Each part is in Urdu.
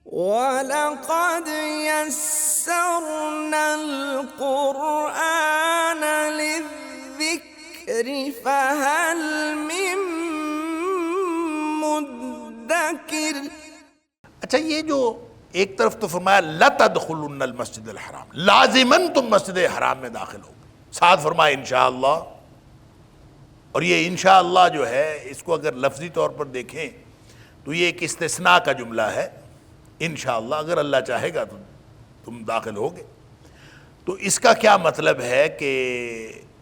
وَلَقَدْ يَسَّرْنَا الْقُرْآنَ لِلذِّكْرِ فَهَلْ مِن مُدَّكِرٍ۔ اچھا، یہ جو ایک طرف تو فرمایا لَتَدْخُلُنَّ الْمَسْجِدَ الْحَرَامَ، لازماً تم مسجد حرام میں داخل ہو، ساتھ فرمایا انشاءاللہ۔ اور یہ انشاءاللہ جو ہے، اس کو اگر لفظی طور پر دیکھیں تو یہ ایک استثناء کا جملہ ہے۔ انشاءاللہ اگر اللہ چاہے گا تو تم داخل ہوگے۔ تو اس کا کیا مطلب ہے کہ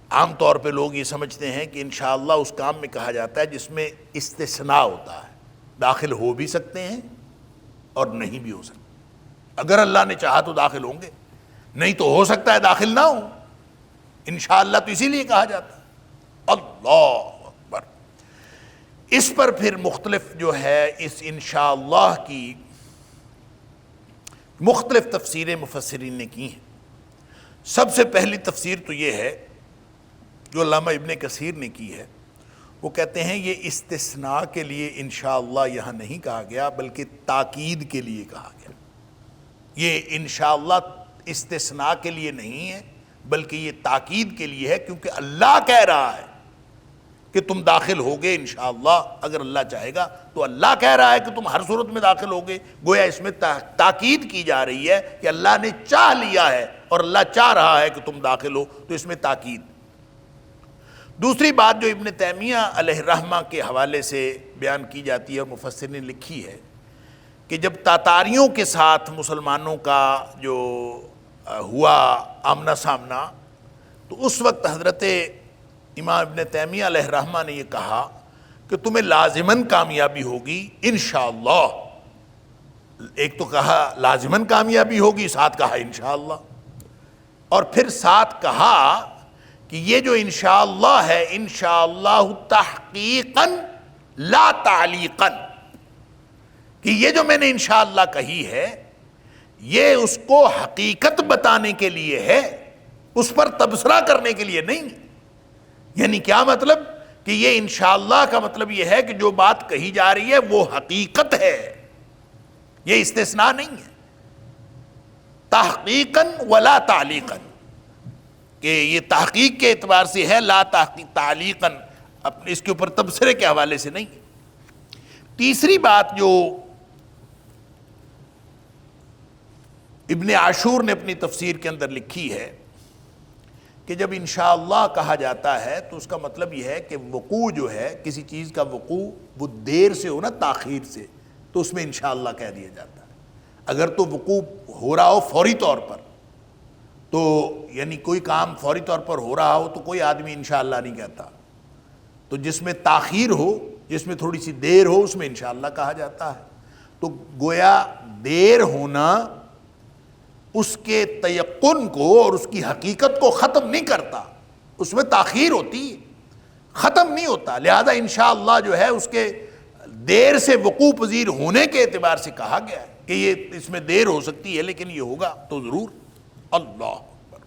عام طور پہ لوگ یہ سمجھتے ہیں کہ انشاءاللہ اس کام میں کہا جاتا ہے جس میں استثناء ہوتا ہے، داخل ہو بھی سکتے ہیں اور نہیں بھی ہو سکتے۔ اگر اللہ نے چاہا تو داخل ہوں گے، نہیں تو ہو سکتا ہے داخل نہ ہو۔ انشاءاللہ تو اسی لیے کہا جاتا ہے۔ اللہ اکبر۔ اس پر پھر مختلف جو ہے اس انشاءاللہ کی مختلف تفسیریں مفسرین نے کی ہیں۔ سب سے پہلی تفسیر تو یہ ہے جو علامہ ابن کثیر نے کی ہے، وہ کہتے ہیں یہ استثناء کے لیے انشاءاللہ یہاں نہیں کہا گیا بلکہ تاکید کے لیے کہا گیا۔ یہ انشاءاللہ استثناء کے لیے نہیں ہے بلکہ یہ تاکید کے لیے ہے، کیونکہ اللہ کہہ رہا ہے کہ تم داخل ہوگے انشاءاللہ اگر اللہ چاہے گا، تو اللہ کہہ رہا ہے کہ تم ہر صورت میں داخل ہوگے۔ گویا اس میں تاکید کی جا رہی ہے کہ اللہ نے چاہ لیا ہے اور اللہ چاہ رہا ہے کہ تم داخل ہو، تو اس میں تاکید۔ دوسری بات جو ابن تیمیہ علیہ الرحمہ کے حوالے سے بیان کی جاتی ہے اور مفسرین نے لکھی ہے کہ جب تاتاریوں کے ساتھ مسلمانوں کا جو ہوا آمنا سامنا، تو اس وقت حضرت امام ابن تیمیہ علیہ الرحمہ نے یہ کہا کہ تمہیں لازماً کامیابی ہوگی انشاءاللہ۔ ایک تو کہا لازماً کامیابی ہوگی، ساتھ کہا انشاءاللہ، اور پھر ساتھ کہا کہ یہ جو انشاءاللہ ہے انشاءاللہ تحقیقاً لا تعلیقاً، کہ یہ جو میں نے انشاءاللہ کہی ہے یہ اس کو حقیقت بتانے کے لیے ہے، اس پر تبصرہ کرنے کے لیے نہیں۔ یعنی کیا مطلب کہ یہ انشاءاللہ کا مطلب یہ ہے کہ جو بات کہی جا رہی ہے وہ حقیقت ہے، یہ استثناء نہیں ہے۔ تحقیقاً ولا تعلیقاً، کہ یہ تحقیق کے اعتبار سے ہے، لا تحقیق تعلیقاً، اس کے اوپر تبصرے کے حوالے سے نہیں۔ تیسری بات جو ابن عاشور نے اپنی تفسیر کے اندر لکھی ہے کہ جب انشاءاللہ کہا جاتا ہے تو اس کا مطلب یہ ہے کہ وقوع جو ہے کسی چیز کا وقوع وہ دیر سے ہو نا تاخیر سے، تو اس میں انشاءاللہ کہہ دیا جاتا ہے۔ اگر تو وقوع ہو رہا ہو فوری طور پر، تو یعنی کوئی کام فوری طور پر ہو رہا ہو تو کوئی آدمی انشاءاللہ نہیں کہتا، تو جس میں تاخیر ہو، جس میں تھوڑی سی دیر ہو، اس میں انشاءاللہ کہا جاتا ہے۔ تو گویا دیر ہونا اس کے تیقن کو اور اس کی حقیقت کو ختم نہیں کرتا، اس میں تاخیر ہوتی ہے، ختم نہیں ہوتا۔ لہذا انشاءاللہ جو ہے اس کے دیر سے وقوع پذیر ہونے کے اعتبار سے کہا گیا ہے کہ یہ اس میں دیر ہو سکتی ہے لیکن یہ ہوگا تو ضرور۔ اللہ اکبر۔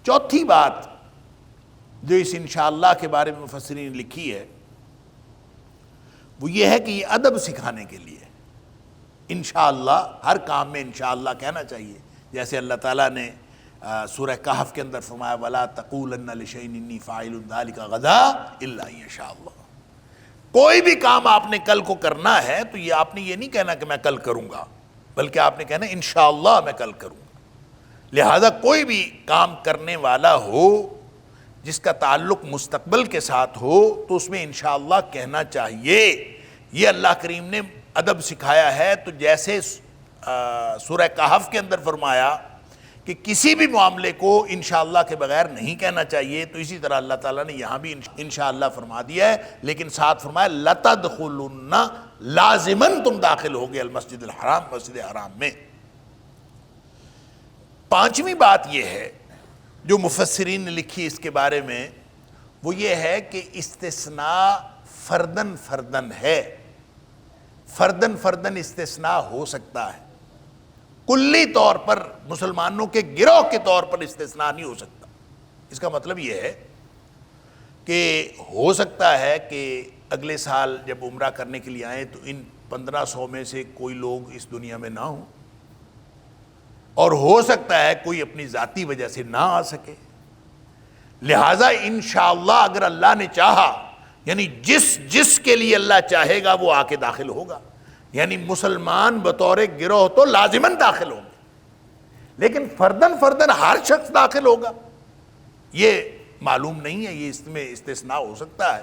چوتھی بات جو اس انشاءاللہ کے بارے میں مفسرین نے لکھی ہے وہ یہ ہے کہ یہ ادب سکھانے کے لیے انشاءاللہ، ہر کام میں انشاءاللہ کہنا چاہیے۔ جیسے اللہ تعالیٰ نے سورہ کہف کے اندر فرمایا وَلَا تَقُولَنَّ لِشَيْءٍ إِنِّي فَاعِلٌ ذَلِكَ غَدًا إِلَّا أَن يَشَاءَ اللَّهُ۔ کوئی بھی کام آپ نے کل کو کرنا ہے تو یہ آپ نے یہ نہیں کہنا کہ میں کل کروں گا، بلکہ آپ نے کہنا انشاءاللہ میں کل کروں گا۔ لہذا کوئی بھی کام کرنے والا ہو جس کا تعلق مستقبل کے ساتھ ہو تو اس میں انشاءاللہ کہنا چاہیے۔ یہ اللہ کریم نے ادب سکھایا ہے۔ تو جیسے سورہ کہف کے اندر فرمایا کہ کسی بھی معاملے کو انشاءاللہ کے بغیر نہیں کہنا چاہیے، تو اسی طرح اللہ تعالیٰ نے یہاں بھی انشاءاللہ فرما دیا ہے، لیکن ساتھ فرمایا لَتَدْخُلُنَّ، لازماً تم داخل ہوگے المسجد الحرام، مسجد حرام میں۔ پانچویں بات یہ ہے جو مفسرین نے لکھی اس کے بارے میں، وہ یہ ہے کہ استثناء فردن فردن ہے، فردن فردن استثناء ہو سکتا ہے، کلی طور پر مسلمانوں کے گروہ کے طور پر استثناء نہیں ہو سکتا۔ اس کا مطلب یہ ہے کہ ہو سکتا ہے کہ اگلے سال جب عمرہ کرنے کے لیے آئیں تو ان 1500 میں سے کوئی لوگ اس دنیا میں نہ ہوں، اور ہو سکتا ہے کوئی اپنی ذاتی وجہ سے نہ آ سکے، لہٰذا انشاءاللہ اگر اللہ نے چاہا، یعنی جس کے لیے اللہ چاہے گا وہ آ کے داخل ہوگا، یعنی مسلمان بطور گروہ تو لازماً داخل ہوں گے، لیکن فردن ہر شخص داخل ہوگا یہ معلوم نہیں ہے، یہ اس میں استثناء ہو سکتا ہے۔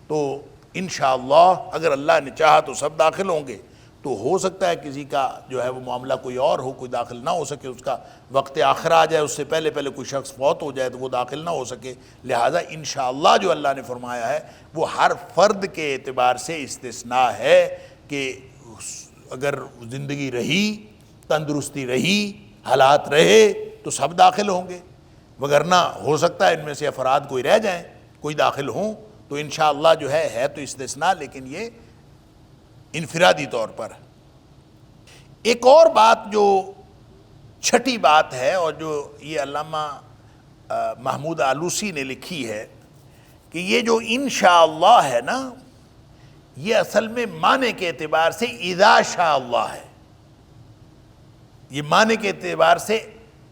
تو انشاءاللہ اگر اللہ نے چاہا تو سب داخل ہوں گے، تو ہو سکتا ہے کسی کا جو ہے وہ معاملہ کوئی اور ہو، کوئی داخل نہ ہو سکے، اس کا وقت آخر آ جائے، اس سے پہلے کوئی شخص فوت ہو جائے تو وہ داخل نہ ہو سکے، لہٰذا انشاءاللہ جو اللہ نے فرمایا ہے وہ ہر فرد کے اعتبار سے استثناء ہے کہ اگر زندگی رہی، تندرستی رہی، حالات رہے تو سب داخل ہوں گے، وگرنہ ہو سکتا ہے ان میں سے افراد کوئی رہ جائیں، کوئی داخل ہوں، تو انشاءاللہ جو ہے تو استثناء، لیکن یہ انفرادی طور پر۔ ایک اور بات جو چھٹی بات ہے اور جو یہ علامہ محمود آلوسی نے لکھی ہے کہ یہ جو انشاءاللہ ہے نا، یہ اصل میں معنی کے اعتبار سے اذا شاء اللہ ہے، یہ معنی کے اعتبار سے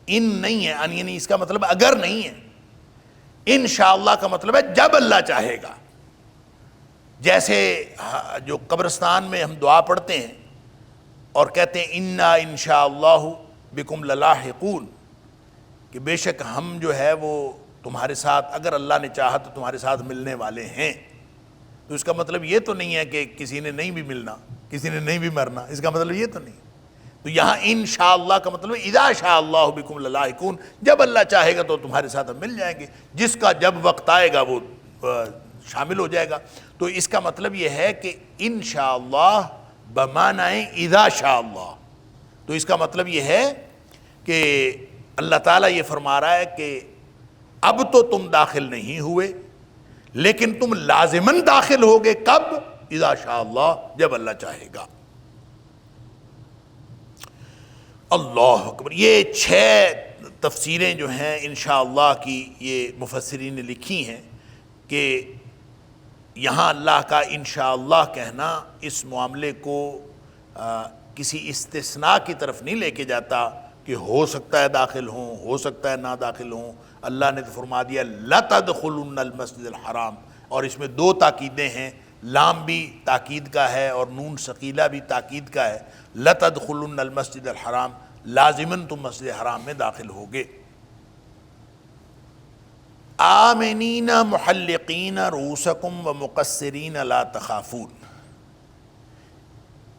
ان نہیں ہے، یعنی اس کا مطلب اگر نہیں ہے، انشاءاللہ کا مطلب ہے جب اللہ چاہے گا۔ جیسے جو قبرستان میں ہم دعا پڑھتے ہیں اور کہتے ہیں انا انشاءاللہ بکم للاحقون، کہ بے شک ہم جو ہے وہ تمہارے ساتھ اگر اللہ نے چاہا تو تمہارے ساتھ ملنے والے ہیں، تو اس کا مطلب یہ تو نہیں ہے کہ کسی نے نہیں بھی ملنا، کسی نے نہیں بھی مرنا، اس کا مطلب یہ تو نہیں۔ تو یہاں انشاءاللہ کا مطلب اذا شاء اللہ بکم للاحقون، جب اللہ چاہے گا تو تمہارے ساتھ ہم مل جائیں گے، جس کا جب وقت آئے گا وہ شامل ہو جائے گا۔ تو اس کا مطلب یہ ہے کہ انشاءاللہ بمعنی اذا شاء اللہ، تو اس کا مطلب یہ ہے کہ اللہ تعالیٰ یہ فرما رہا ہے کہ اب تو تم داخل نہیں ہوئے، لیکن تم لازماً داخل ہوگے، کب؟ اذا شاء اللہ، جب اللہ چاہے گا۔ اللہ اکبر۔ یہ 6 تفسیریں جو ہیں انشاءاللہ کی یہ مفسرین نے لکھی ہیں کہ یہاں اللہ کا انشاءاللہ کہنا اس معاملے کو کسی استثناء کی طرف نہیں لے کے جاتا کہ ہو سکتا ہے داخل ہوں، ہو سکتا ہے نہ داخل ہوں۔ اللہ نے تو فرما دیا لَتَدْخُلُنَّ الْمَسْجِدَ الْحَرَامِ، اور اس میں 2 تاکیدیں ہیں، لام بھی تاکید کا ہے اور نون ثقیلہ بھی تاکید کا ہے۔ لَتَدْخُلُنَّ الْمَسْجِدَ الْحَرَامِ، لازماً تم مسجد حرام میں داخل ہوگے۔ آمنین محلقین رؤوسکم ومقصرین لا تخافون،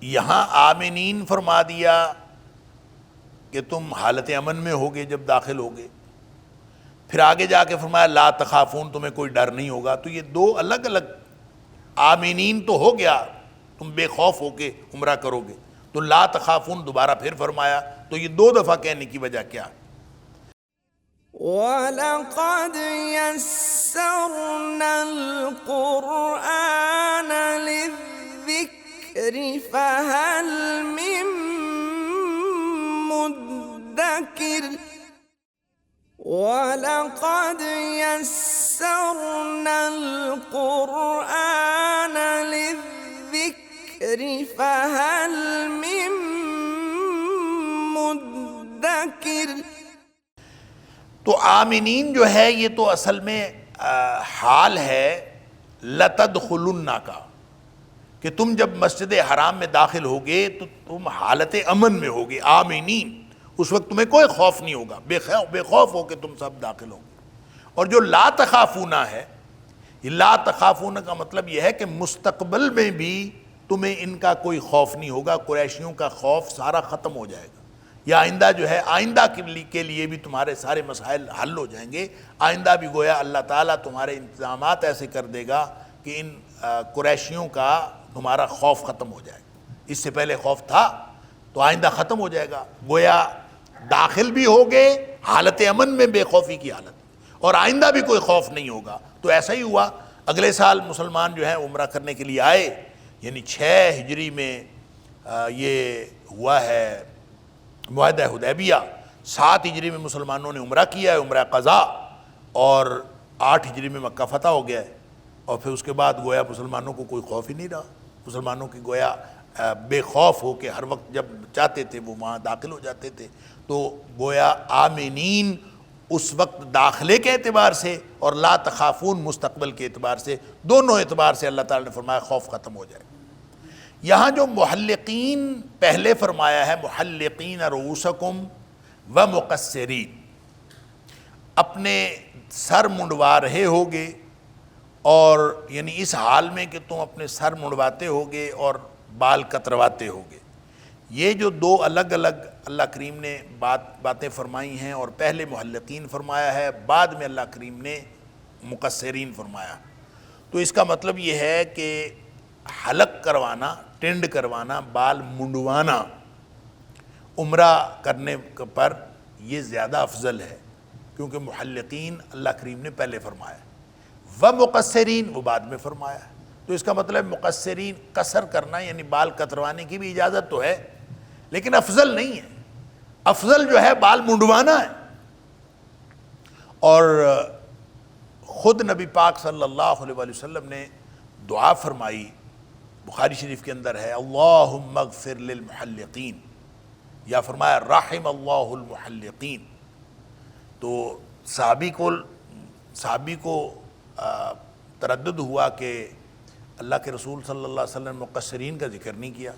یہاں آمنین فرما دیا کہ تم حالت امن میں ہوگے جب داخل ہوگے، پھر آگے جا کے فرمایا لا تخافون، تمہیں کوئی ڈر نہیں ہوگا۔ تو یہ 2 الگ الگ، آمنین تو ہو گیا تم بے خوف ہو کے عمرہ کرو گے، تو لا تخافون دوبارہ پھر فرمایا، تو یہ 2 دفعہ کہنے کی وجہ کیا؟ وَلَقَدْ يَسَّرْنَا الْقُرْآنَ لِلذِّكْرِ فَهَلْ مِن مُّدَّكِرٍ وَلَقَدْ يَسَّرْنَا الْقُرْآنَ لِلذِّكْرِ فَهَلْ مِن مُّدَّكِرٍ۔ تو آمنین جو ہے یہ تو اصل میں حال ہے لَتَدْخُلُنَّ کا، کہ تم جب مسجد حرام میں داخل ہوگے تو تم حالت امن میں ہوگے، آمنین، اس وقت تمہیں کوئی خوف نہیں ہوگا، بے خوف ہو کہ تم سب داخل ہوگے۔ اور جو لا تخافون ہے، یہ لا تخافون کا مطلب یہ ہے کہ مستقبل میں بھی تمہیں ان کا کوئی خوف نہیں ہوگا، قریشیوں کا خوف سارا ختم ہو جائے گا، یا آئندہ جو ہے آئندہ کے لیے بھی تمہارے سارے مسائل حل ہو جائیں گے، آئندہ بھی گویا اللہ تعالیٰ تمہارے انتظامات ایسے کر دے گا کہ ان قریشیوں کا تمہارا خوف ختم ہو جائے گا۔ اس سے پہلے خوف تھا تو آئندہ ختم ہو جائے گا، گویا داخل بھی ہوگے حالت امن میں، بے خوفی کی حالت، اور آئندہ بھی کوئی خوف نہیں ہوگا۔ تو ایسا ہی ہوا، اگلے سال مسلمان جو ہیں عمرہ کرنے کے لیے آئے، یعنی 6 ہجری میں یہ ہوا ہے معاہدہ حدیبیہ، 7 ہجری میں مسلمانوں نے عمرہ کیا ہے، عمرہ قضا، اور 8 ہجری میں مکہ فتح ہو گیا ہے، اور پھر اس کے بعد گویا مسلمانوں کو کوئی خوف ہی نہیں رہا، مسلمانوں کی گویا بے خوف ہو کے ہر وقت جب چاہتے تھے وہ وہاں داخل ہو جاتے تھے. تو گویا آمنین اس وقت داخلے کے اعتبار سے اور لا تخافون مستقبل کے اعتبار سے، دونوں اعتبار سے اللہ تعالیٰ نے فرمایا خوف ختم ہو جائے. یہاں جو محلقین پہلے فرمایا ہے، محلقین رؤوسکم و مقصرین، اپنے سر منڈوا رہے ہوگے، اور یعنی اس حال میں کہ تم اپنے سر منڈواتے ہوگے اور بال کترواتے ہوگے. یہ جو دو الگ الگ اللہ کریم نے باتیں فرمائی ہیں، اور پہلے محلقین فرمایا ہے، بعد میں اللہ کریم نے مقصرین فرمایا. تو اس کا مطلب یہ ہے کہ حلق کروانا، ٹینڈ کروانا، بال منڈوانا عمرہ کرنے پر یہ زیادہ افضل ہے، کیونکہ محلقین اللہ کریم نے پہلے فرمایا، و مقصرین وہ بعد میں فرمایا. تو اس کا مطلب مقصرین قصر کرنا یعنی بال کتروانے کی بھی اجازت تو ہے، لیکن افضل نہیں ہے. افضل جو ہے بال منڈوانا ہے. اور خود نبی پاک صلی اللہ علیہ وآلہ وسلم نے دعا فرمائی، بخاری شریف کے اندر ہے، اللہم اغفر للمحلقین، یا فرمایا رحم اللہ المحلقین. تو صحابی کو تردد ہوا کہ اللہ کے رسول صلی اللہ علیہ وسلم نے مقصرین کا ذکر نہیں کیا،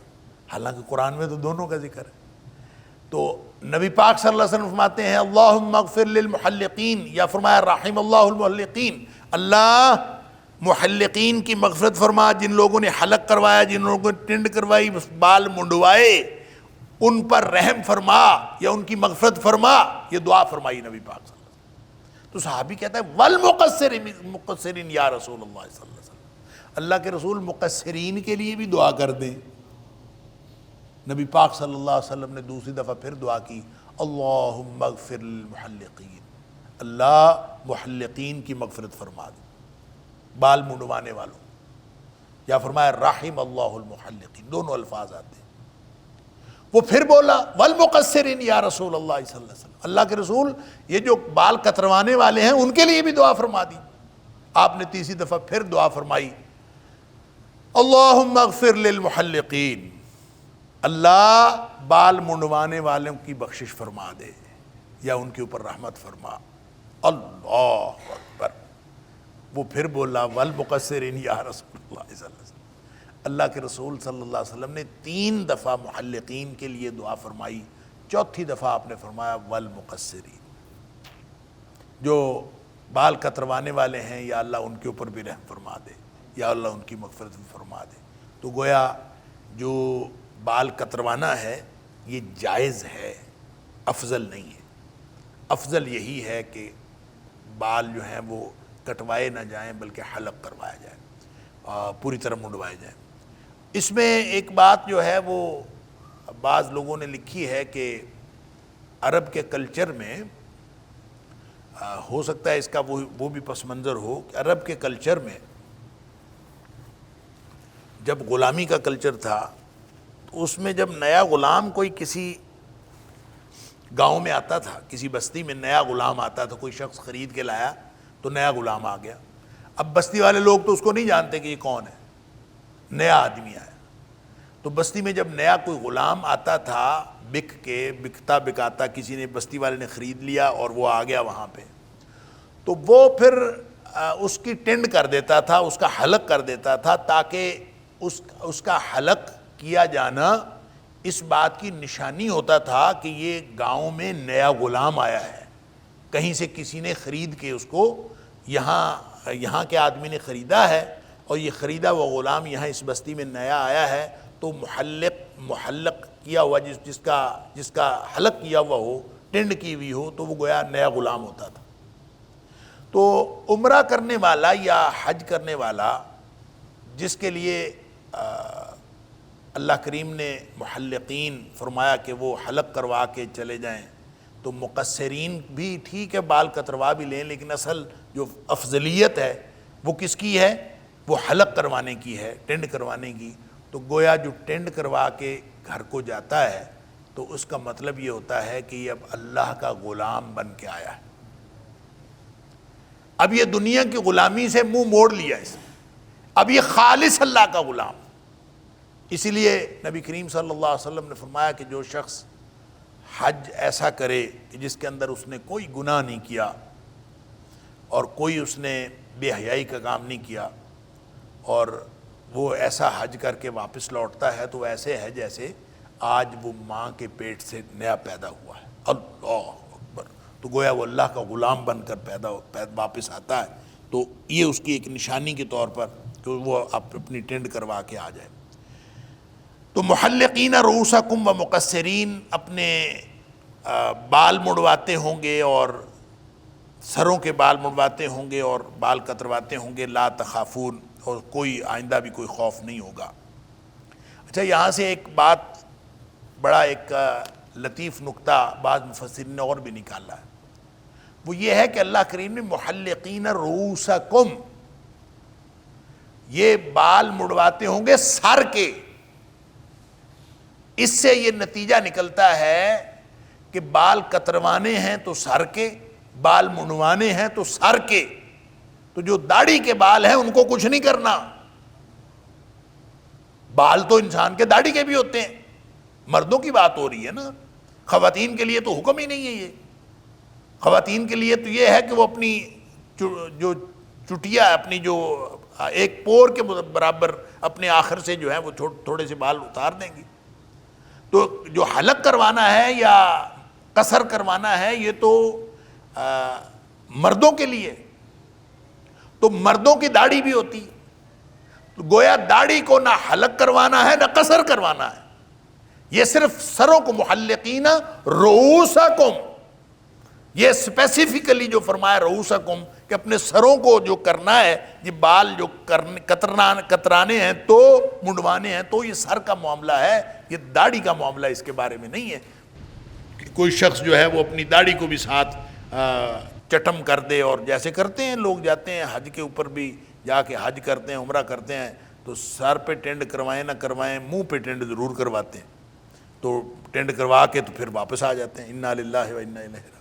حالانکہ قرآن میں تو دونوں کا ذکر ہے. تو نبی پاک صلی اللہ علیہ وسلم فرماتے ہیں اللہم اغفر للمحلقین، یا فرمایا رحم اللہ المحلقین، اللہ محلقین کی مغفرت فرما، جن لوگوں نے حلق کروایا، جن لوگوں نے ٹنڈ کروائی، بال منڈوائے، ان پر رحم فرما یا ان کی مغفرت فرما. یہ دعا فرمائی نبی پاک صلی اللہ علیہ وسلم. تو صحابی کہتا ہے والمقصرین یا رسول اللہ صلی اللہ علیہ وسلم، اللہ کے رسول مقصرین کے لیے بھی دعا کر دیں. نبی پاک صلی اللہ علیہ وسلم نے دوسری دفعہ پھر دعا کی، اللہم اغفر للمحلقین، اللہ محلقین کی مغفرت فرما دے، بال منڈوانے والوں. یا فرمایا رحم اللہ المحلقین، دونوں الفاظ آتے ہیں. وہ پھر بولا والمقصرین یا رسول اللہ صلی اللہ علیہ وسلم، اللہ کے رسول یہ جو بال کتروانے والے ہیں ان کے لیے بھی دعا فرما دی. آپ نے تیسری دفعہ پھر دعا فرمائی، اللہم اغفر للمحلقین، اللہ بال منڈوانے والوں کی بخشش فرما دے یا ان کے اوپر رحمت فرما. اللہ اکبر. وہ پھر بولا والمقصرین یا رسول اللہ صلی اللہ علیہ وسلم. اللہ کے رسول صلی اللہ علیہ وسلم نے 3 دفعہ محلقین کے لیے دعا فرمائی، چوتھی دفعہ آپ نے فرمایا والمقصرین، جو بال کتروانے والے ہیں یا اللہ ان کے اوپر بھی رحم فرما دے یا اللہ ان کی مغفرت بھی فرما دے. تو گویا جو بال کتروانا ہے یہ جائز ہے، افضل نہیں ہے. افضل یہی ہے کہ بال جو ہیں وہ کٹوائے نہ جائیں بلکہ حلق کروایا جائے، پوری طرح منڈوائے جائیں. اس میں ایک بات جو ہے وہ بعض لوگوں نے لکھی ہے کہ عرب کے کلچر میں ہو سکتا ہے اس کا وہ بھی پس منظر ہو کہ عرب کے کلچر میں جب غلامی کا کلچر تھا تو اس میں جب نیا غلام کوئی کسی گاؤں میں آتا تھا، کسی بستی میں نیا غلام آتا تھا، کوئی شخص خرید کے لایا تو نیا غلام آ گیا. اب بستی والے لوگ تو اس کو نہیں جانتے کہ یہ کون ہے، نیا آدمی آیا. تو بستی میں جب نیا کوئی غلام آتا تھا، بکتا بکاتا کسی نے، بستی والے نے خرید لیا اور وہ آ گیا وہاں پہ، تو وہ پھر اس کی ٹینڈ کر دیتا تھا، اس کا حلق کر دیتا تھا، تاکہ اس کا حلق کیا جانا اس بات کی نشانی ہوتا تھا کہ یہ گاؤں میں نیا غلام آیا ہے، کہیں سے کسی نے خرید کے اس کو یہاں کے آدمی نے خریدا ہے، اور یہ خریدا وہ غلام یہاں اس بستی میں نیا آیا ہے. تو محلق کیا ہوا جس کا حلق کیا ہوا ہو، ٹینڈ کی ہوئی ہو، تو وہ گویا نیا غلام ہوتا تھا. تو عمرہ کرنے والا یا حج کرنے والا جس کے لیے اللہ کریم نے محلقین فرمایا کہ وہ حلق کروا کے چلے جائیں، تو مقصرین بھی ٹھیک ہے بال کتروا بھی لیں، لیکن اصل جو افضلیت ہے وہ کس کی ہے؟ وہ حلق کروانے کی ہے، ٹینڈ کروانے کی. تو گویا جو ٹینڈ کروا کے گھر کو جاتا ہے تو اس کا مطلب یہ ہوتا ہے کہ یہ اب اللہ کا غلام بن کے آیا ہے. اب یہ دنیا کی غلامی سے منہ موڑ لیا اس نے، اب یہ خالص اللہ کا غلام. اسی لیے نبی کریم صلی اللہ علیہ وسلم نے فرمایا کہ جو شخص حج ایسا کرے کہ جس کے اندر اس نے کوئی گناہ نہیں کیا اور کوئی اس نے بے حیائی کا کام نہیں کیا، اور وہ ایسا حج کر کے واپس لوٹتا ہے تو ایسے ہے جیسے آج وہ ماں کے پیٹ سے نیا پیدا ہوا ہے۔ اللہ اکبر! تو گویا وہ اللہ کا غلام بن کر واپس آتا ہے۔ تو یہ اس کی ایک نشانی کے طور پر کہ وہ اپنی ٹینڈ کروا کے آ جائے۔ تو محلقین رؤوسکم و مقصرین، اپنے بال مڑواتے ہوں گے اور سروں کے بال مڑواتے ہوں گے اور بال کترواتے ہوں گے، لا تخافون، اور کوئی آئندہ بھی کوئی خوف نہیں ہوگا۔ اچھا، یہاں سے ایک بات، بڑا ایک لطیف نکتہ بعض مفسرین نے اور بھی نکالا ہے، وہ یہ ہے کہ اللہ کریم نے محلقین رؤوسکم، یہ بال مڑواتے ہوں گے سر کے۔ اس سے یہ نتیجہ نکلتا ہے کہ بال کتروانے ہیں تو سر کے، بال منڈوانے ہیں تو سر کے۔ تو جو داڑھی کے بال ہیں ان کو کچھ نہیں کرنا، بال تو انسان کے داڑھی کے بھی ہوتے ہیں، مردوں کی بات ہو رہی ہے نا، خواتین کے لیے تو حکم ہی نہیں ہے یہ۔ خواتین کے لیے تو یہ ہے کہ وہ اپنی جو چٹیا، اپنی جو ایک پور کے برابر اپنے آخر سے جو ہے وہ تھوڑے سے بال اتار دیں گی۔ تو جو حلق کروانا ہے یا قصر کروانا ہے یہ تو مردوں کے لیے، تو مردوں کی داڑھی بھی ہوتی، تو گویا داڑھی کو نہ حلق کروانا ہے نہ قصر کروانا ہے، یہ صرف سروں کو، محلقین رؤوسکم، یہ اسپیسیفکلی جو فرمایا رؤوسکم کہ اپنے سروں کو جو کرنا ہے، یہ بال جو کترانے ہیں تو منڈوانے ہیں تو یہ سر کا معاملہ ہے، یہ داڑھی کا معاملہ اس کے بارے میں نہیں ہے کہ کوئی شخص جو ہے وہ اپنی داڑھی کو بھی ساتھ چٹم کر دے، اور جیسے کرتے ہیں لوگ، جاتے ہیں حج کے اوپر بھی جا کے حج کرتے ہیں، عمرہ کرتے ہیں تو سر پہ ٹینڈ کروائیں نہ کروائیں، منہ پہ ٹینڈ ضرور کرواتے ہیں، تو ٹینڈ کروا کے تو پھر واپس آ جاتے ہیں، انا للہ و انا الیہ راجعون۔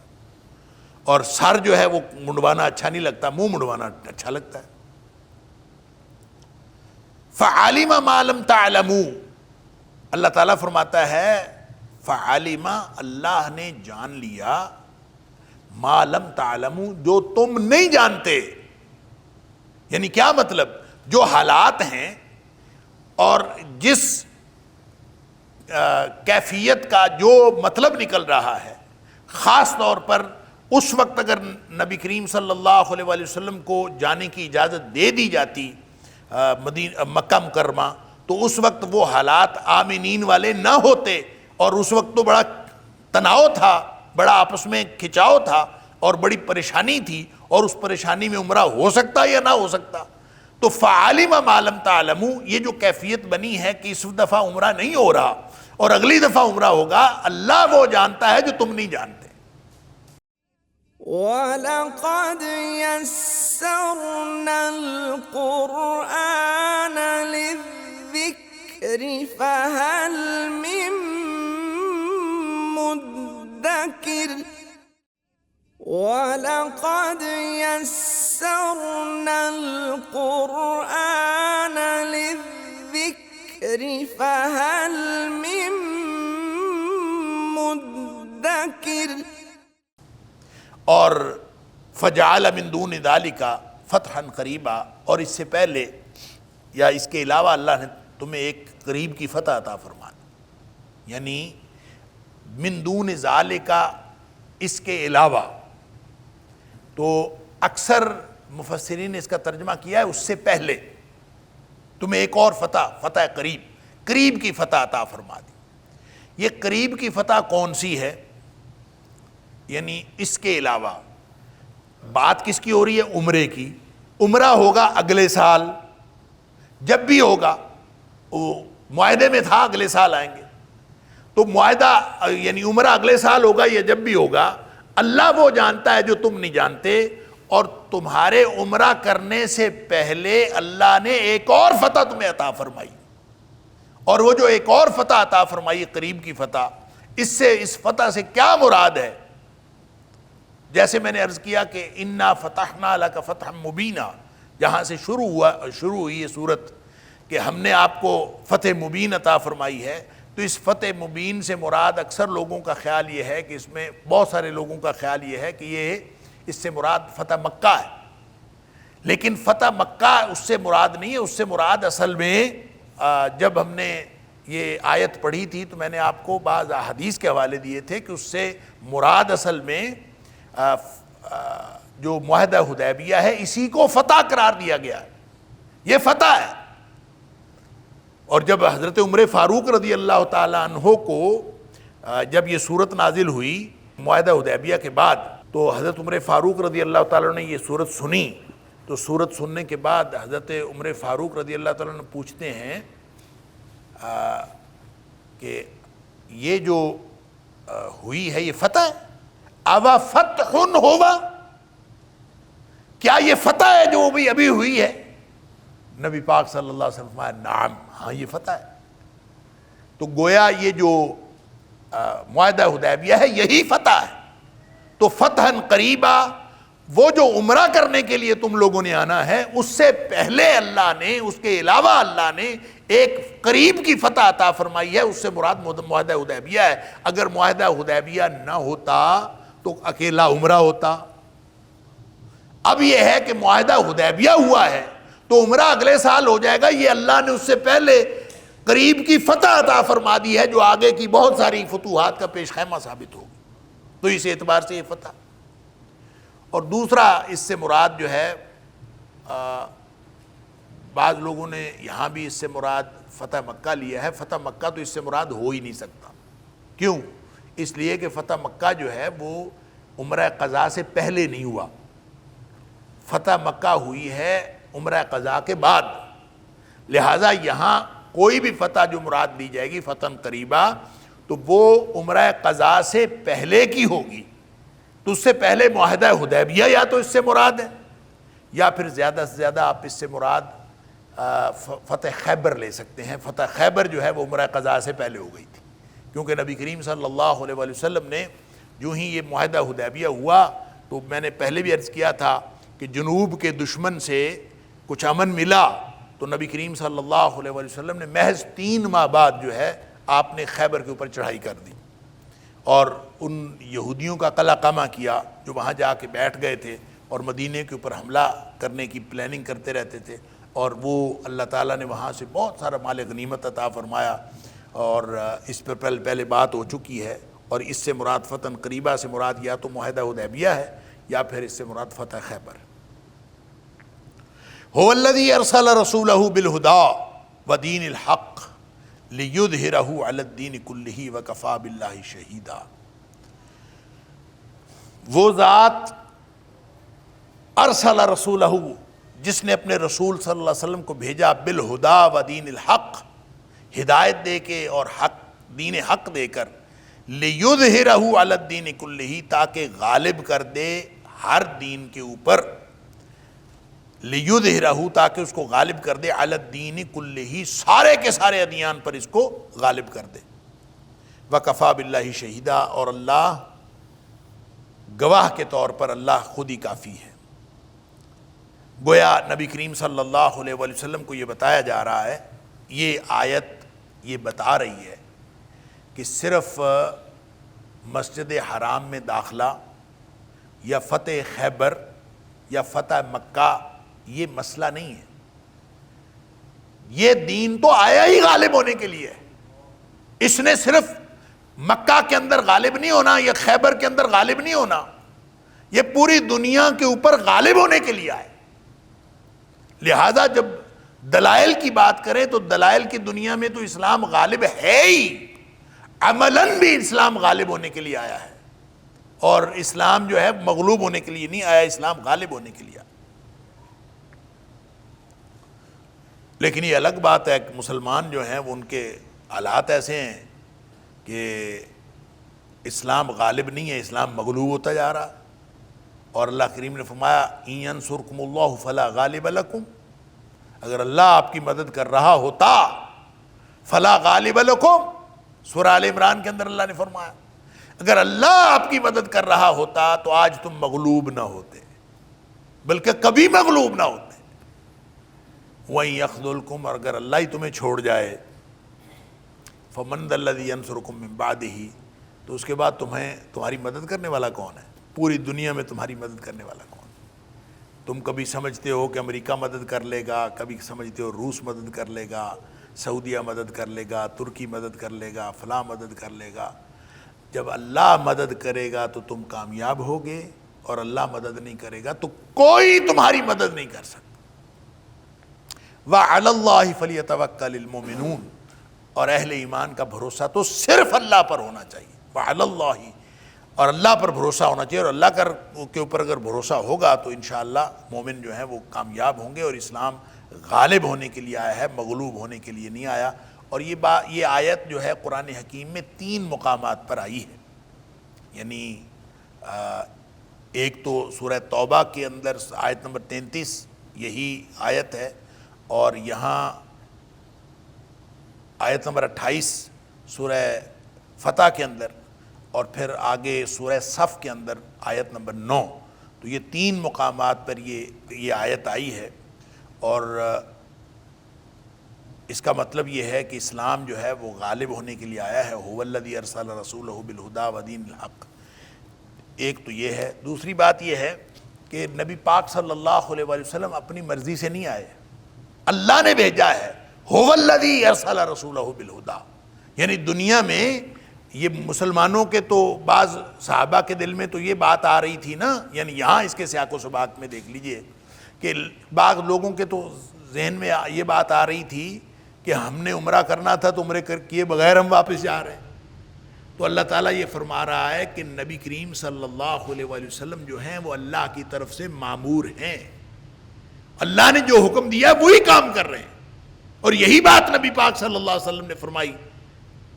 اور سر جو ہے وہ منڈوانا اچھا نہیں لگتا، منہ منڈوانا اچھا لگتا ہے۔ فَعَلِمَ مَا لَمْ تَعْلَمُوا، اللہ تعالیٰ فرماتا ہے فَعَلِمَ، اللہ نے جان لیا، مَا لَمْ تَعْلَمُوا، جو تم نہیں جانتے۔ یعنی کیا مطلب؟ جو حالات ہیں اور جس کیفیت کا جو مطلب نکل رہا ہے، خاص طور پر اس وقت اگر نبی کریم صلی اللہ علیہ وآلہ وسلم کو جانے کی اجازت دے دی جاتی مکہ مکرمہ، تو اس وقت وہ حالات آمنین والے نہ ہوتے، اور اس وقت تو بڑا تناؤ تھا، بڑا آپس میں کھچاؤ تھا اور بڑی پریشانی تھی، اور اس پریشانی میں عمرہ ہو سکتا یا نہ ہو سکتا۔ تو فَعَلِمَ مَا لَمْ تَعْلَمُوا، یہ جو کیفیت بنی ہے کہ اس دفعہ عمرہ نہیں ہو رہا اور اگلی دفعہ عمرہ ہوگا، اللہ وہ جانتا ہے جو تم نہیں جانتے۔ وَلَقَدْ يَسَّرْنَا الْقُرْآنَ لِلذِّكْرِ فَهَلْ مِن مُّدَّكِرٍ وَلَقَدْ يَسَّرْنَا الْقُرْآنَ لِلذِّكْرِ فَهَلْ مِن مُّدَّكِرٍ۔ اور فجعل من دون ذالک فتحا قریبا، اور اس سے پہلے یا اس کے علاوہ اللہ نے تمہیں ایک قریب کی فتح عطا فرما دی، یعنی من دون ذالک، اس کے علاوہ۔ تو اکثر مفسرین نے اس کا ترجمہ کیا ہے اس سے پہلے تمہیں ایک اور فتح، فتح قریب کی فتح عطا فرما دی۔ یہ قریب کی فتح کون سی ہے؟ یعنی اس کے علاوہ بات کس کی ہو رہی ہے؟ عمرے کی۔ عمرہ ہوگا اگلے سال، جب بھی ہوگا، وہ معاہدے میں تھا اگلے سال آئیں گے، تو معاہدہ یعنی عمرہ اگلے سال ہوگا یا جب بھی ہوگا، اللہ وہ جانتا ہے جو تم نہیں جانتے۔ اور تمہارے عمرہ کرنے سے پہلے اللہ نے ایک اور فتح تمہیں عطا فرمائی، اور وہ جو ایک اور فتح عطا فرمائی قریب کی فتح، اس فتح سے کیا مراد ہے؟ جیسے میں نے عرض کیا کہ انا فتحنا لک فتحا مبینا، جہاں سے شروع ہوئی یہ صورت، کہ ہم نے آپ کو فتح مبین عطا فرمائی ہے، تو اس فتح مبین سے مراد اکثر لوگوں کا خیال یہ ہے کہ اس میں بہت سارے لوگوں کا خیال یہ ہے کہ یہ اس سے مراد فتح مکہ ہے، لیکن فتح مکہ اس سے مراد نہیں ہے۔ اس سے مراد اصل میں جب ہم نے یہ آیت پڑھی تھی تو میں نے آپ کو بعض احادیث کے حوالے دیے تھے کہ اس سے مراد اصل میں جو معاہدہ حدیبیہ ہے اسی کو فتح قرار دیا گیا ہے، یہ فتح ہے۔ اور جب حضرت عمر فاروق رضی اللہ تعالیٰ عنہ کو جب یہ صورت نازل ہوئی معاہدہ حدیبیہ کے بعد، تو حضرت عمر فاروق رضی اللہ تعالیٰ عنہ نے یہ صورت سنی، تو صورت سننے کے بعد حضرت عمر فاروق رضی اللہ تعالیٰ عنہ پوچھتے ہیں کہ یہ جو ہوئی ہے یہ فتح ہے؟ اوا فتح ہوا، کیا یہ فتح ہے جو ابھی ہوئی ہے؟ نبی پاک صلی اللہ علیہ وسلم فرمایا نعم، ہاں یہ فتح ہے۔ تو گویا یہ جو معاہدہ حدیبیہ ہے یہی فتح ہے۔ تو فتحا قریبا، وہ جو عمرہ کرنے کے لیے تم لوگوں نے آنا ہے، اس سے پہلے اللہ نے، اس کے علاوہ اللہ نے ایک قریب کی فتح عطا فرمائی ہے، اس سے مراد معاہدہ حدیبیہ ہے۔ اگر معاہدہ حدیبیہ نہ ہوتا تو اکیلا عمرہ ہوتا۔ اب یہ ہے کہ معاہدہ حدیبیہ ہوا ہے تو عمرہ اگلے سال ہو جائے گا، یہ اللہ نے اس سے پہلے قریب کی فتح عطا فرما دی ہے جو آگے کی بہت ساری فتوحات کا پیش خیمہ ثابت ہوگی، تو اس اعتبار سے یہ فتح۔ اور دوسرا اس سے مراد جو ہے بعض لوگوں نے یہاں بھی اس سے مراد فتح مکہ لیا ہے۔ فتح مکہ تو اس سے مراد ہو ہی نہیں سکتا، کیوں؟ اس لیے کہ فتح مکہ جو ہے وہ عمرہ قضا سے پہلے نہیں ہوا، فتح مکہ ہوئی ہے عمرہ قضا کے بعد، لہٰذا یہاں کوئی بھی فتح جو مراد لی جائے گی فتح قریبا تو وہ عمرہ قضا سے پہلے کی ہوگی۔ تو اس سے پہلے معاہدہ حدیبیہ یا تو اس سے مراد ہے، یا پھر زیادہ سے زیادہ آپ اس سے مراد فتح خیبر لے سکتے ہیں۔ فتح خیبر جو ہے وہ عمرہ قضا سے پہلے ہو گئی تھی، کیونکہ نبی کریم صلی اللہ علیہ وآلہ وسلم نے جو ہی یہ معاہدہ حدیبیہ ہوا تو میں نے پہلے بھی عرض کیا تھا کہ جنوب کے دشمن سے کچھ امن ملا، تو نبی کریم صلی اللہ علیہ وآلہ وسلم نے محض 3 ماہ بعد جو ہے آپ نے خیبر کے اوپر چڑھائی کر دی اور ان یہودیوں کا قلع قمع کیا جو وہاں جا کے بیٹھ گئے تھے اور مدینے کے اوپر حملہ کرنے کی پلاننگ کرتے رہتے تھے، اور وہ اللہ تعالیٰ نے وہاں سے بہت سارا مال غنیمت عطا فرمایا، اور اس پر پہلے بات ہو چکی ہے۔ اور اس سے مراد فتح قریبہ سے مراد یا تو معاہدہ حدیبیہ ہے یا پھر اس سے مراد فتح خیبر۔ هو الذی ارسل رسولہ بالہدی ودین الحق لیظہرہ علی الدین کلہ وکفی باللہ شہیدا۔ وہ ذات ارسل رسولہ، جس نے اپنے رسول صلی اللہ علیہ وسلم کو بھیجا بالہدا و دین الحق، ہدایت دے کے اور حق دین حق دے کر، لیظہرہ علی الدین کلہ، تاکہ غالب کر دے ہر دین کے اوپر، لیظہرہ تاکہ اس کو غالب کر دے علی الدین کلہ، سارے کے سارے ادیان پر اس کو غالب کر دے، وکفی باللہ شہیدا، اور اللہ گواہ کے طور پر اللہ خود ہی کافی ہے۔ گویا نبی کریم صلی اللہ علیہ وآلہ وسلم کو یہ بتایا جا رہا ہے، یہ آیت یہ بتا رہی ہے کہ صرف مسجد حرام میں داخلہ یا فتح خیبر یا فتح مکہ یہ مسئلہ نہیں ہے، یہ دین تو آیا ہی غالب ہونے کے لیے ہے۔ اس نے صرف مکہ کے اندر غالب نہیں ہونا یا خیبر کے اندر غالب نہیں ہونا، یہ پوری دنیا کے اوپر غالب ہونے کے لیے آئے۔ لہذا جب دلائل کی بات کریں تو دلائل کی دنیا میں تو اسلام غالب ہے ہی، عملاً بھی اسلام غالب ہونے کے لیے آیا ہے، اور اسلام جو ہے مغلوب ہونے کے لیے نہیں آیا، اسلام غالب ہونے کے لیے آیا۔ لیکن یہ الگ بات ہے کہ مسلمان جو ہیں وہ ان کے حالات ایسے ہیں کہ اسلام غالب نہیں ہے، اسلام مغلوب ہوتا جا رہا، اور اللہ کریم نے فرمایا ان ینصرکم اللہ فلا غالب لکم، اگر اللہ آپ کی مدد کر رہا ہوتا فلا غالب لکم، سورہ آل عمران کے اندر اللہ نے فرمایا اگر اللہ آپ کی مدد کر رہا ہوتا تو آج تم مغلوب نہ ہوتے، بلکہ کبھی مغلوب نہ ہوتے۔ وَإِن يَخْذُلْكُمْ، اور اگر اللہ ہی تمہیں چھوڑ جائے، فَمَنْ ذَا الَّذِي يَنْصُرُكُم مِّن بَعْدِهِ، تو اس کے بعد تمہاری مدد کرنے والا کون ہے؟ پوری دنیا میں تمہاری مدد کرنے والا کون؟ تم کبھی سمجھتے ہو کہ امریکہ مدد کر لے گا، کبھی سمجھتے ہو روس مدد کر لے گا، سعودیہ مدد کر لے گا، ترکی مدد کر لے گا، فلاں مدد کر لے گا۔ جب اللہ مدد کرے گا تو تم کامیاب ہوگے، اور اللہ مدد نہیں کرے گا تو کوئی تمہاری مدد نہیں کر سکتا۔ وَعَلَى اللَّهِ فَلْيَتَوَكَّلِ الْمُؤْمِنُونَ، اور اہل ایمان کا بھروسہ تو صرف اللہ پر ہونا چاہیے۔ وَعَلَى اللَّهِ، اور اللہ پر بھروسہ ہونا چاہیے، اور اللہ کے اوپر اگر بھروسہ ہوگا تو انشاءاللہ مومن جو ہیں وہ کامیاب ہوں گے، اور اسلام غالب ہونے کے لیے آیا ہے، مغلوب ہونے کے لیے نہیں آیا۔ اور یہ آیت جو ہے قرآن حکیم میں 3 مقامات پر آئی ہے، یعنی ایک تو سورہ توبہ کے اندر آیت نمبر 33 یہی آیت ہے، اور یہاں آیت نمبر 28 سورہ فتح کے اندر، اور پھر آگے سورہ صف کے اندر آیت نمبر 9۔ تو یہ 3 مقامات پر یہ آیت آئی ہے، اور اس کا مطلب یہ ہے کہ اسلام جو ہے وہ غالب ہونے کے لیے آیا ہے۔ هو الذی ارسل رسولہ بالہدی ودین الحق، ایک تو یہ ہے۔ دوسری بات یہ ہے کہ نبی پاک صلی اللہ علیہ وآلہ وسلم اپنی مرضی سے نہیں آئے، اللہ نے بھیجا ہے۔ هو الذی ارسل رسولہ بالہدی، یعنی دنیا میں یہ مسلمانوں کے تو بعض صحابہ کے دل میں تو یہ بات آ رہی تھی نا، یعنی یہاں اس کے سیاق و سباق میں دیکھ لیجئے کہ بعض لوگوں کے تو ذہن میں یہ بات آ رہی تھی کہ ہم نے عمرہ کرنا تھا تو عمرے کیے بغیر ہم واپس جا رہے ہیں۔ تو اللہ تعالیٰ یہ فرما رہا ہے کہ نبی کریم صلی اللہ علیہ وآلہ وسلم جو ہیں وہ اللہ کی طرف سے مامور ہیں، اللہ نے جو حکم دیا وہی کام کر رہے ہیں۔ اور یہی بات نبی پاک صلی اللہ علیہ وسلم نے فرمائی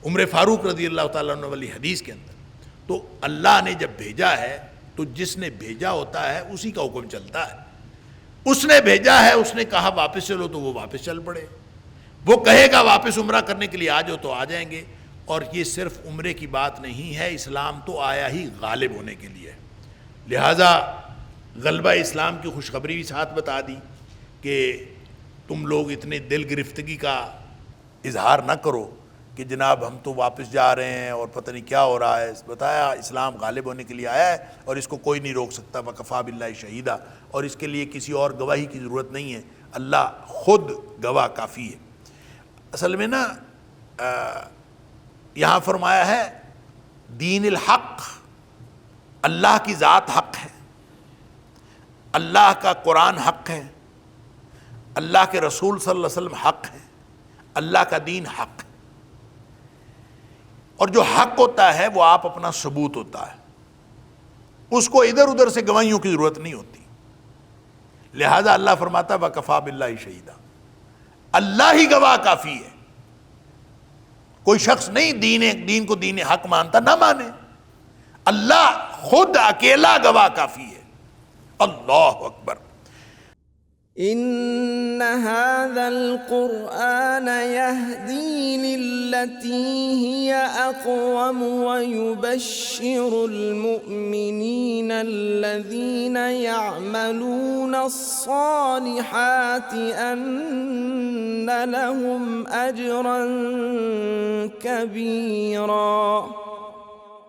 عمر فاروق رضی اللہ تعالیٰ عنہ والی حدیث کے اندر۔ تو اللہ نے جب بھیجا ہے تو جس نے بھیجا ہوتا ہے اسی کا حکم چلتا ہے۔ اس نے بھیجا ہے، اس نے کہا واپس چلو تو وہ واپس چل پڑے، وہ کہے گا واپس عمرہ کرنے کے لیے آ جاؤ تو آ جائیں گے۔ اور یہ صرف عمرے کی بات نہیں ہے، اسلام تو آیا ہی غالب ہونے کے لیے، لہٰذا غلبہ اسلام کی خوشخبری بھی ساتھ بتا دی کہ تم لوگ اتنے دل گرفتگی کا اظہار نہ کرو کہ جناب ہم تو واپس جا رہے ہیں اور پتہ نہیں کیا ہو رہا ہے۔ بتایا اسلام غالب ہونے کے لیے آیا ہے اور اس کو کوئی نہیں روک سکتا، وَكَفَىٰ بِاللَّهِ شَهِيدًا، اور اس کے لیے کسی اور گواہی کی ضرورت نہیں ہے، اللہ خود گواہ کافی ہے۔ اصل میں نا یہاں فرمایا ہے دین الحق، اللہ کی ذات حق ہے، اللہ کا قرآن حق ہے، اللہ کے رسول صلی اللہ علیہ وسلم حق ہے، اللہ کا دین حق ہے۔ اور جو حق ہوتا ہے وہ آپ اپنا ثبوت ہوتا ہے، اس کو ادھر ادھر سے گواہیوں کی ضرورت نہیں ہوتی، لہذا اللہ فرماتا ہے وَكَفَىٰ بِاللَّهِ شَهِيدًا، اللہ ہی گواہ کافی ہے۔ کوئی شخص نہیں دین کو دین حق مانتا، نہ مانے، اللہ خود اکیلا گواہ کافی ہے۔ اللہ اکبر۔ إن هذا القرآن يهدي للتي هي أقوم ويبشر المؤمنين الذين يعملون الصالحات أن لهم أجرا كبيرا